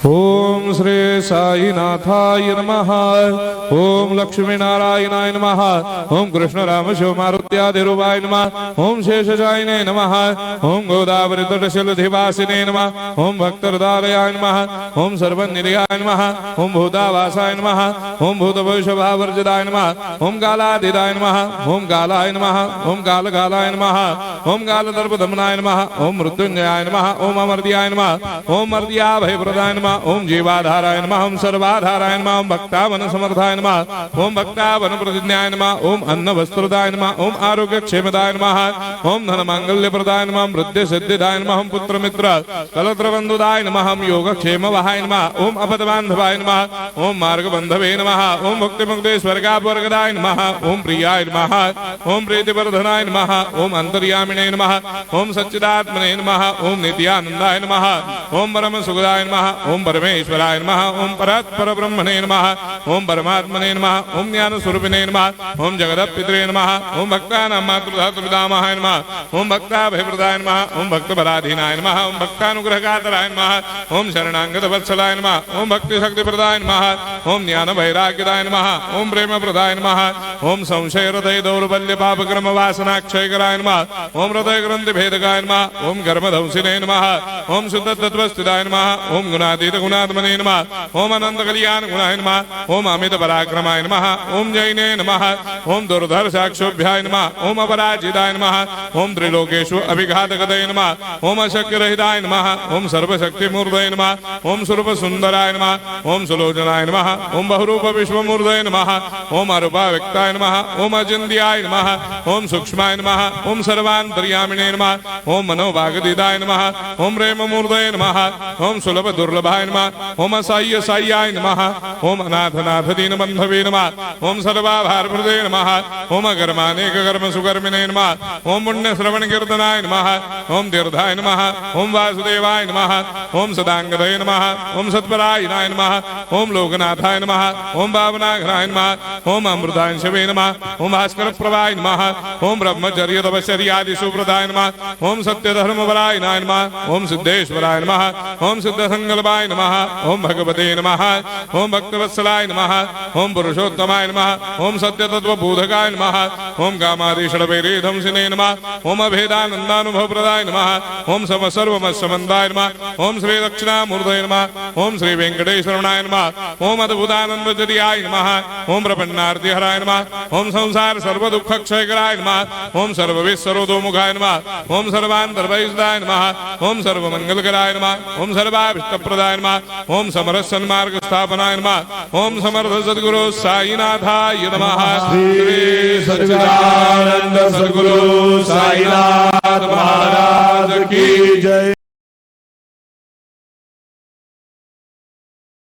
ओम श्री साईनाथाय नमः। ओम लक्ष्मी नारायणाय नमः। ओम कृष्ण राम शिव मारुत्यादिरूपाय नमः। ओम शेषशायिने नमः। ओम गोदावरी तटशिलधिवासिने नमः। ओम भक्तहृदयाय नमः। ओम सर्वनिलयाय नमः। ओम भूतावासाय नमः। ओम भूतभविष्यभावर्जिताय नमः। ओम कालातीताय नमः। ओम कालाय नमः। ओम कालकालाय नमः। ओम कालदर्पदमनाय नमः। ओम मृत्युंजयाय नमः। ओम अमर्त्याय नमः। ओम मर्त्याभयप्रदाय नमः। ओम जीवाधाराय नमः। ओम सर्वाधाराय नमः। ओम भक्तावन समर्थाय नमः। ओम भक्तावन प्रतिज्ञाय नमः। ओम अन्न वस्त्रदाय नमः। ओम आरोग्य क्षेमदाय नमः। ओम धन मांगल्य प्रदाय नमः। ओम वृद्धि सिद्धिदाय नमः। ओम पुत्र मित्र कलत्र बंधुदाय नमः। ओम योग क्षेम वहाय नमः। ओम अपद बांधवाय नमः। ओम मार्ग बंधवे नमः। ओम भक्ति मुक्ति स्वर्गापवर्गदाय नमः। ओम प्रियाय नमः। ओम प्रीतिवर्धनाय नमः। ओम अंतर्यामिने नमः। ओम सच्चिदात्मने नमः। ओम नित्यानंदाय नमः। ओम परम सुखदाय नमः। ओम परमेश्वराय नमः। ओम परात्पर ब्रह्मणे नमः। ओम परमात्मने नमः। ओम ज्ञान स्वरूपिणे नमः। ओम जगदपितरे नमः। ओम भक्तानां मातृधातुपितामहाय नमः। ओम भक्ताभयप्रदाय नमः। ओम भक्तपराधीनाय नमः। ओम भक्तानुग्रहकातराय नमः। ओम शरणागत वत्सलाय नमः। ओम भक्ति शक्ति प्रदाय नमः। ओम ज्ञान वैराग्यदाय नमः। ओम प्रेम प्रदाय नमः। ओम संशय हृदय दौर्बल्य पापक्रम वासना क्षयकराय नमः। ओम हृदय ग्रंथि भेदकाय नमः। ओम कर्मधंसिने नमः। ओम शुद्ध तत्वस्थिताय नमः। ओम गुणातीत गुणात्मने नमः। ओम अनंत कल्याण गुणाय नमः। ओम अमित पराक्रमाय नमः। ओम जैने नमः। ओम दुर्धर्षाक्षोभ्याय नमः। ओम अपराजिताय नमः। ओम त्रिलोकेषु अभिघातगतये नमः। ओम अशक्यरहिताय नमः। ओम सर्वशक्तिमूर्तये नमः। ओम स्वरूप सुंदराय नमः। ओम सुलोचनाय नमः। ओम बहुरूप विश्वमूर्तये नमः। ओम अरूपाव्यक्ताय नमः। ओम अचिन्त्याय नमः। ओम सूक्ष्माय नमः। ओम सर्वान्तर्यामिने नमः। ओम मनोभागदिताय नमः। ओम प्रेममूर्तये नमः। ओम सुलभ दुर्लभाय नमः। ओम असाह्य साह्याय नमः। ओम अनाथनाथ दीनबन्धवे नमः। ओम सर्वाभारप्रदे नमः। ओम अकर्मानेक कर्म सुकर्मिणे नमः। ओम पुण्य श्रवण कीर्तनाय नमः। ओम तीर्थाय नमः। ओम वासुदेवाय नमः। ओम सदांगदये नमः। ओम सत्परायणाय नमः। ओम लोकनाथाय नमः। ओम भावनाघ्नाय नमः। ओम अमृतांशवे नमः। ओम भास्कर प्रभाय नमः। ओम ब्रह्मचर्य तपश्चर्यादि सुप्रदाय नमः। ओम सत्य धर्मपरायणाय नमः। ओम सिद्धेश्वराय नमः। ओम सिद्ध संकल्पाय नमः। ओम भगवते नमः। ओम भक्तवत्सलाय नमः। ओम पुरुषोत्तमाय नमः। ओम सत्य तत्व बोधकाय नमः। ओम कामादिषडवैरेधंसिने नमः। ओम अभेदानंदानुभव प्रदाय नमः। ओम सर्वमस्समन्दाय नमः। ओम श्री दक्षिणामूर्तये नमः। ओम श्री वेंकटेश्वरनाय नमः। ओम अद्भुतानंदचर्याय नमः। ओम प्रपन्नार्तिहराय नमः। ओम संसार सर्व दुख क्षयकराय नमः। ओम सर्वविस्सरोदोमुखाय नमः। ओम सर्वान्तर्वैसदाय नमः। ओम सर्वमंगलकराय नमः। ओम सर्वाभीष्टप्रदाय नमः। ओम समरस सन्मार्ग स्थापनाय नमः। ओम समर्थ सद्गुरु साईनाथाय नमः। श्री सच्चिदानंद सद्गुरु साईनाथ महाराज की जय।